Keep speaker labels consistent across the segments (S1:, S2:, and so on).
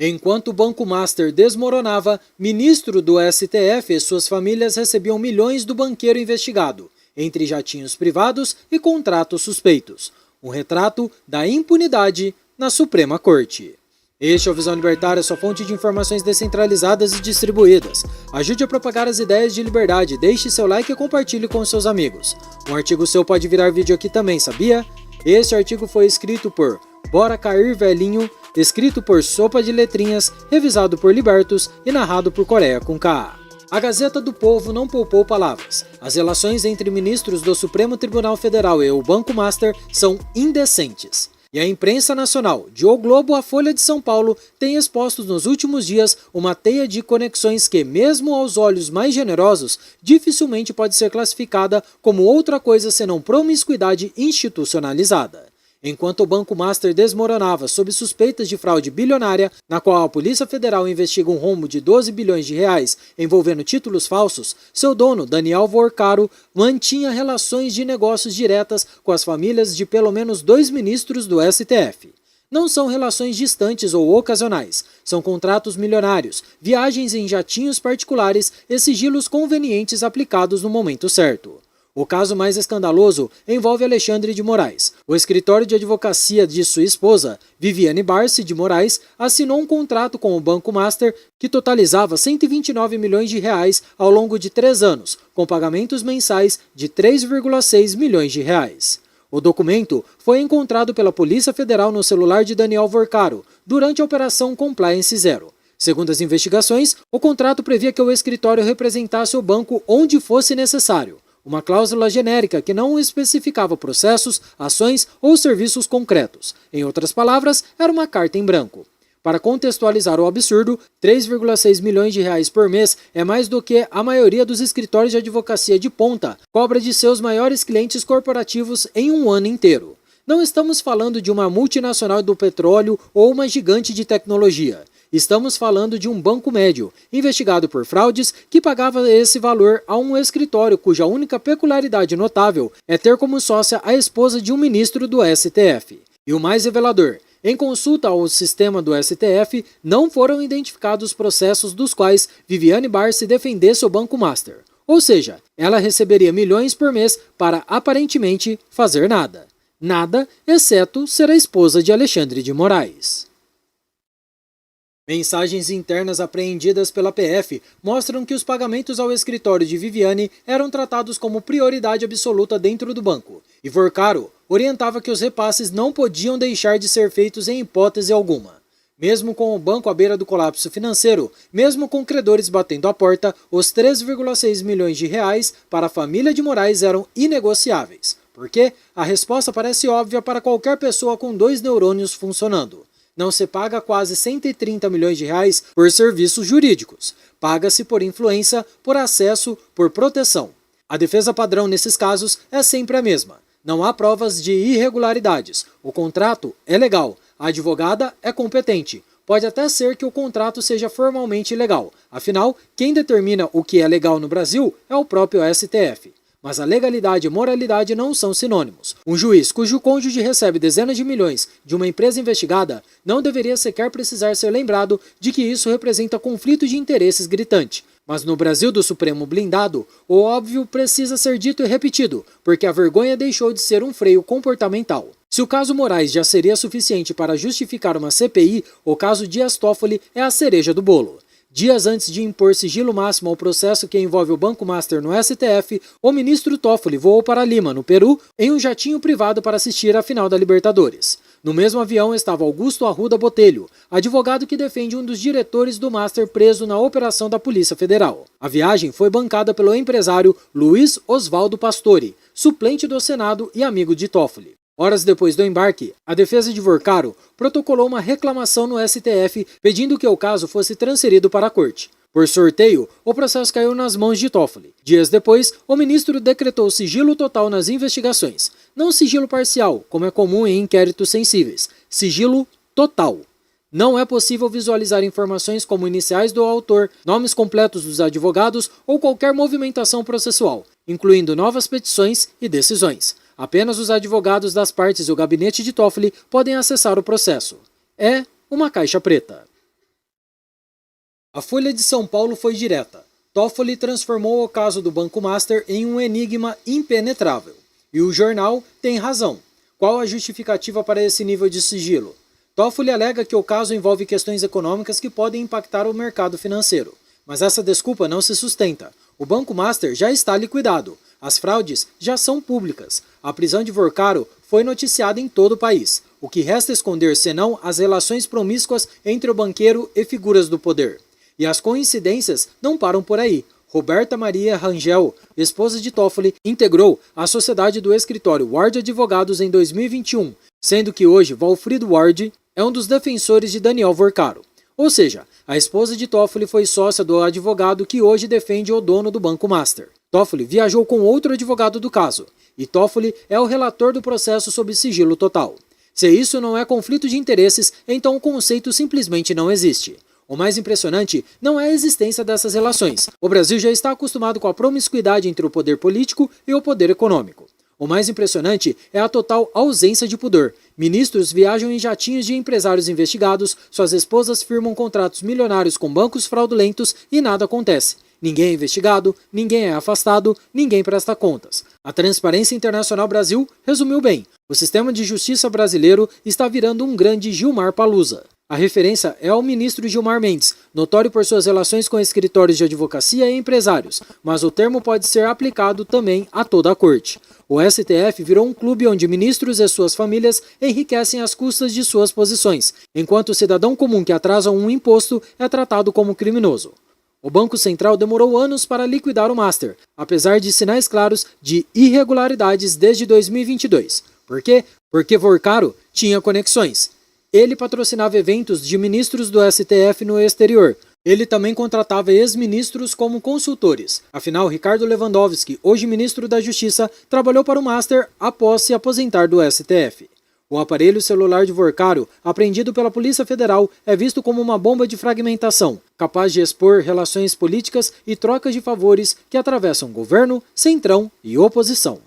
S1: Enquanto o Banco Master desmoronava, ministro do STF e suas famílias recebiam milhões do banqueiro investigado, entre jatinhos privados e contratos suspeitos. Um retrato da impunidade na Suprema Corte. Este é o Visão Libertária, sua fonte de informações descentralizadas e distribuídas. Ajude a propagar as ideias de liberdade, deixe seu like e compartilhe com seus amigos. Um artigo seu pode virar vídeo aqui também, sabia? Este artigo foi escrito por Bora Cair Velhinho, escrito por Sopa de Letrinhas, revisado por Libertos e narrado por Coreia com K. A Gazeta do Povo não poupou palavras. As relações entre ministros do Supremo Tribunal Federal e o Banco Master são indecentes. E a imprensa nacional, de O Globo à Folha de São Paulo, tem exposto nos últimos dias uma teia de conexões que, mesmo aos olhos mais generosos, dificilmente pode ser classificada como outra coisa senão promiscuidade institucionalizada. Enquanto o Banco Master desmoronava sob suspeitas de fraude bilionária, na qual a Polícia Federal investiga um rombo de 12 bilhões de reais envolvendo títulos falsos, seu dono, Daniel Vorcaro, mantinha relações de negócios diretas com as famílias de pelo menos 2 ministros do STF. Não são relações distantes ou ocasionais, são contratos milionários, viagens em jatinhos particulares e sigilos convenientes aplicados no momento certo. O caso mais escandaloso envolve Alexandre de Moraes. O escritório de advocacia de sua esposa, Viviane Barsi de Moraes, assinou um contrato com o Banco Master que totalizava 129 milhões de reais ao longo de 3 anos, com pagamentos mensais de 3,6 milhões de reais. O documento foi encontrado pela Polícia Federal no celular de Daniel Vorcaro durante a Operação Compliance Zero. Segundo as investigações, o contrato previa que o escritório representasse o banco onde fosse necessário. Uma cláusula genérica que não especificava processos, ações ou serviços concretos. Em outras palavras, era uma carta em branco. Para contextualizar o absurdo, 3,6 milhões de reais por mês é mais do que a maioria dos escritórios de advocacia de ponta cobra de seus maiores clientes corporativos em um ano inteiro. Não estamos falando de uma multinacional do petróleo ou uma gigante de tecnologia. Estamos falando de um banco médio, investigado por fraudes, que pagava esse valor a um escritório cuja única peculiaridade notável é ter como sócia a esposa de um ministro do STF. E o mais revelador, em consulta ao sistema do STF, não foram identificados processos dos quais Viviane Barsi defendesse o Banco Master. Ou seja, ela receberia milhões por mês para, aparentemente, fazer nada. Nada, exceto ser a esposa de Alexandre de Moraes. Mensagens internas apreendidas pela PF mostram que os pagamentos ao escritório de Viviane eram tratados como prioridade absoluta dentro do banco, e Vorcaro orientava que os repasses não podiam deixar de ser feitos em hipótese alguma. Mesmo com o banco à beira do colapso financeiro, mesmo com credores batendo a porta, os 3,6 milhões de reais para a família de Moraes eram inegociáveis. Porque a resposta parece óbvia para qualquer pessoa com 2 neurônios funcionando. Não se paga quase 130 milhões de reais por serviços jurídicos. Paga-se por influência, por acesso, por proteção. A defesa padrão nesses casos é sempre a mesma. Não há provas de irregularidades. O contrato é legal. A advogada é competente. Pode até ser que o contrato seja formalmente legal. Afinal, quem determina o que é legal no Brasil é o próprio STF. Mas a legalidade e moralidade não são sinônimos. Um juiz cujo cônjuge recebe dezenas de milhões de uma empresa investigada não deveria sequer precisar ser lembrado de que isso representa conflito de interesses gritante. Mas no Brasil do Supremo blindado, o óbvio precisa ser dito e repetido, porque a vergonha deixou de ser um freio comportamental. Se o caso Moraes já seria suficiente para justificar uma CPI, o caso Dias Toffoli é a cereja do bolo. Dias antes de impor sigilo máximo ao processo que envolve o Banco Master no STF, o ministro Toffoli voou para Lima, no Peru, em um jatinho privado para assistir à final da Libertadores. No mesmo avião estava Augusto Arruda Botelho, advogado que defende um dos diretores do Master preso na operação da Polícia Federal. A viagem foi bancada pelo empresário Luiz Oswaldo Pastore, suplente do Senado e amigo de Toffoli. Horas depois do embarque, a defesa de Vorcaro protocolou uma reclamação no STF pedindo que o caso fosse transferido para a corte. Por sorteio, o processo caiu nas mãos de Toffoli. Dias depois, o ministro decretou sigilo total nas investigações. Não sigilo parcial, como é comum em inquéritos sensíveis. Sigilo total. Não é possível visualizar informações como iniciais do autor, nomes completos dos advogados ou qualquer movimentação processual, incluindo novas petições e decisões. Apenas os advogados das partes e o gabinete de Toffoli podem acessar o processo. É uma caixa preta. A Folha de São Paulo foi direta. Toffoli transformou o caso do Banco Master em um enigma impenetrável. E o jornal tem razão. Qual a justificativa para esse nível de sigilo? Toffoli alega que o caso envolve questões econômicas que podem impactar o mercado financeiro. Mas essa desculpa não se sustenta. O Banco Master já está liquidado. As fraudes já são públicas. A prisão de Vorcaro foi noticiada em todo o país. O que resta esconder senão as relações promíscuas entre o banqueiro e figuras do poder. E as coincidências não param por aí. Roberta Maria Rangel, esposa de Toffoli, integrou a sociedade do escritório Ward Advogados em 2021, sendo que hoje Walfrido Ward é um dos defensores de Daniel Vorcaro. Ou seja, a esposa de Toffoli foi sócia do advogado que hoje defende o dono do Banco Master. Toffoli viajou com outro advogado do caso, e Toffoli é o relator do processo sob sigilo total. Se isso não é conflito de interesses, então o conceito simplesmente não existe. O mais impressionante não é a existência dessas relações. O Brasil já está acostumado com a promiscuidade entre o poder político e o poder econômico. O mais impressionante é a total ausência de pudor. Ministros viajam em jatinhos de empresários investigados, suas esposas firmam contratos milionários com bancos fraudulentos e nada acontece. Ninguém é investigado, ninguém é afastado, ninguém presta contas. A Transparência Internacional Brasil resumiu bem. O sistema de justiça brasileiro está virando um grande Gilmar Palusa. A referência é ao ministro Gilmar Mendes, notório por suas relações com escritórios de advocacia e empresários, mas o termo pode ser aplicado também a toda a corte. O STF virou um clube onde ministros e suas famílias enriquecem às custas de suas posições, enquanto o cidadão comum que atrasa um imposto é tratado como criminoso. O Banco Central demorou anos para liquidar o Master, apesar de sinais claros de irregularidades desde 2022. Por quê? Porque Vorcaro tinha conexões. Ele patrocinava eventos de ministros do STF no exterior. Ele também contratava ex-ministros como consultores. Afinal, Ricardo Lewandowski, hoje ministro da Justiça, trabalhou para o Master após se aposentar do STF. O aparelho celular de Vorcaro, apreendido pela Polícia Federal, é visto como uma bomba de fragmentação, capaz de expor relações políticas e trocas de favores que atravessam governo, centrão e oposição.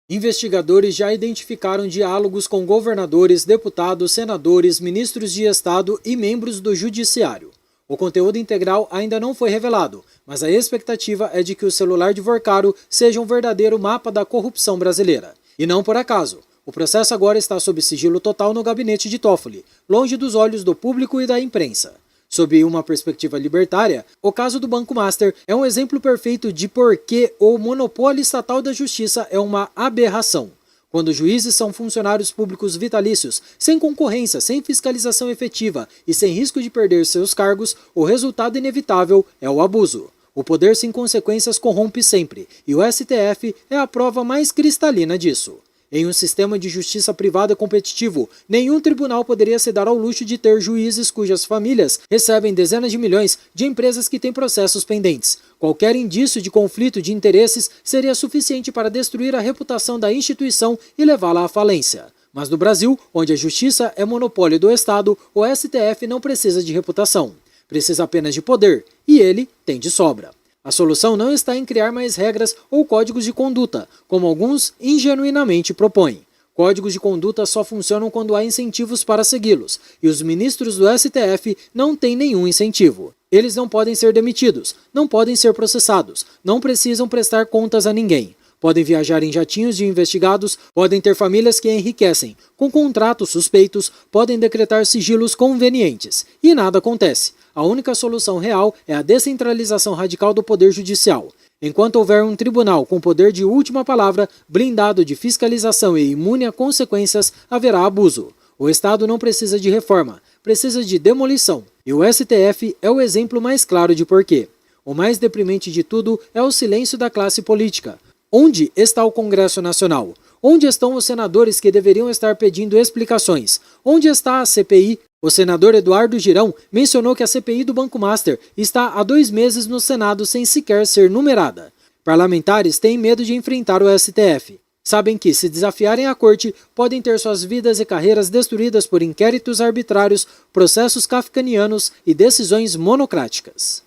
S1: Investigadores já identificaram diálogos com governadores, deputados, senadores, ministros de Estado e membros do Judiciário. O conteúdo integral ainda não foi revelado, mas a expectativa é de que o celular de Vorcaro seja um verdadeiro mapa da corrupção brasileira. E não por acaso. O processo agora está sob sigilo total no gabinete de Toffoli, longe dos olhos do público e da imprensa. Sob uma perspectiva libertária, o caso do Banco Master é um exemplo perfeito de por que o monopólio estatal da justiça é uma aberração. Quando juízes são funcionários públicos vitalícios, sem concorrência, sem fiscalização efetiva e sem risco de perder seus cargos, o resultado inevitável é o abuso. O poder sem consequências corrompe sempre, e o STF é a prova mais cristalina disso. Em um sistema de justiça privada competitivo, nenhum tribunal poderia se dar ao luxo de ter juízes cujas famílias recebem dezenas de milhões de empresas que têm processos pendentes. Qualquer indício de conflito de interesses seria suficiente para destruir a reputação da instituição e levá-la à falência. Mas no Brasil, onde a justiça é monopólio do Estado, o STF não precisa de reputação. Precisa apenas de poder, e ele tem de sobra. A solução não está em criar mais regras ou códigos de conduta, como alguns ingenuinamente propõem. Códigos de conduta só funcionam quando há incentivos para segui-los, e os ministros do STF não têm nenhum incentivo. Eles não podem ser demitidos, não podem ser processados, não precisam prestar contas a ninguém. Podem viajar em jatinhos de investigados, podem ter famílias que enriquecem, com contratos suspeitos, podem decretar sigilos convenientes. E nada acontece. A única solução real é a descentralização radical do poder judicial. Enquanto houver um tribunal com poder de última palavra, blindado de fiscalização e imune a consequências, haverá abuso. O Estado não precisa de reforma, precisa de demolição. E o STF é o exemplo mais claro de porquê. O mais deprimente de tudo é o silêncio da classe política. Onde está o Congresso Nacional? Onde estão os senadores que deveriam estar pedindo explicações? Onde está a CPI? O senador Eduardo Girão mencionou que a CPI do Banco Master está há 2 meses no Senado sem sequer ser numerada. Parlamentares têm medo de enfrentar o STF. Sabem que, se desafiarem a corte, podem ter suas vidas e carreiras destruídas por inquéritos arbitrários, processos kafkanianos e decisões monocráticas.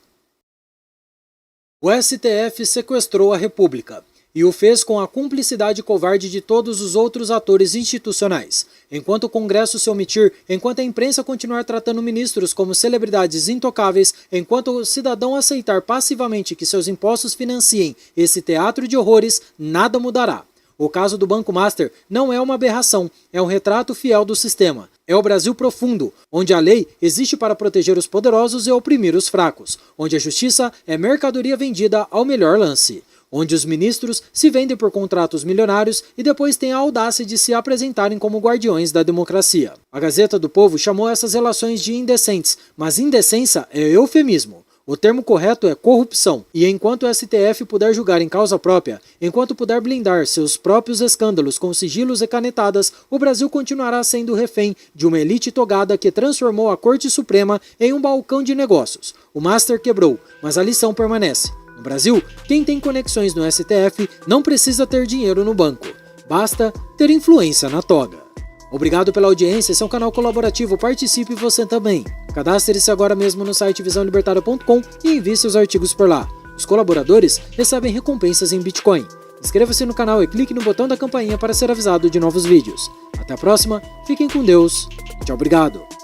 S1: O STF sequestrou a República. E o fez com a cumplicidade covarde de todos os outros atores institucionais. Enquanto o Congresso se omitir, enquanto a imprensa continuar tratando ministros como celebridades intocáveis, enquanto o cidadão aceitar passivamente que seus impostos financiem esse teatro de horrores, nada mudará. O caso do Banco Master não é uma aberração, é um retrato fiel do sistema. É o Brasil profundo, onde a lei existe para proteger os poderosos e oprimir os fracos, onde a justiça é mercadoria vendida ao melhor lance, onde os ministros se vendem por contratos milionários e depois têm a audácia de se apresentarem como guardiões da democracia. A Gazeta do Povo chamou essas relações de indecentes, mas indecência é eufemismo. O termo correto é corrupção, e enquanto o STF puder julgar em causa própria, enquanto puder blindar seus próprios escândalos com sigilos e canetadas, o Brasil continuará sendo refém de uma elite togada que transformou a Corte Suprema em um balcão de negócios. O Master quebrou, mas a lição permanece. No Brasil, quem tem conexões no STF não precisa ter dinheiro no banco, basta ter influência na toga. Obrigado pela audiência, esse é um canal colaborativo, participe você também. Cadastre-se agora mesmo no site visãolibertaria.com e envie seus artigos por lá. Os colaboradores recebem recompensas em Bitcoin. Inscreva-se no canal e clique no botão da campainha para ser avisado de novos vídeos. Até a próxima, fiquem com Deus. Tchau, obrigado.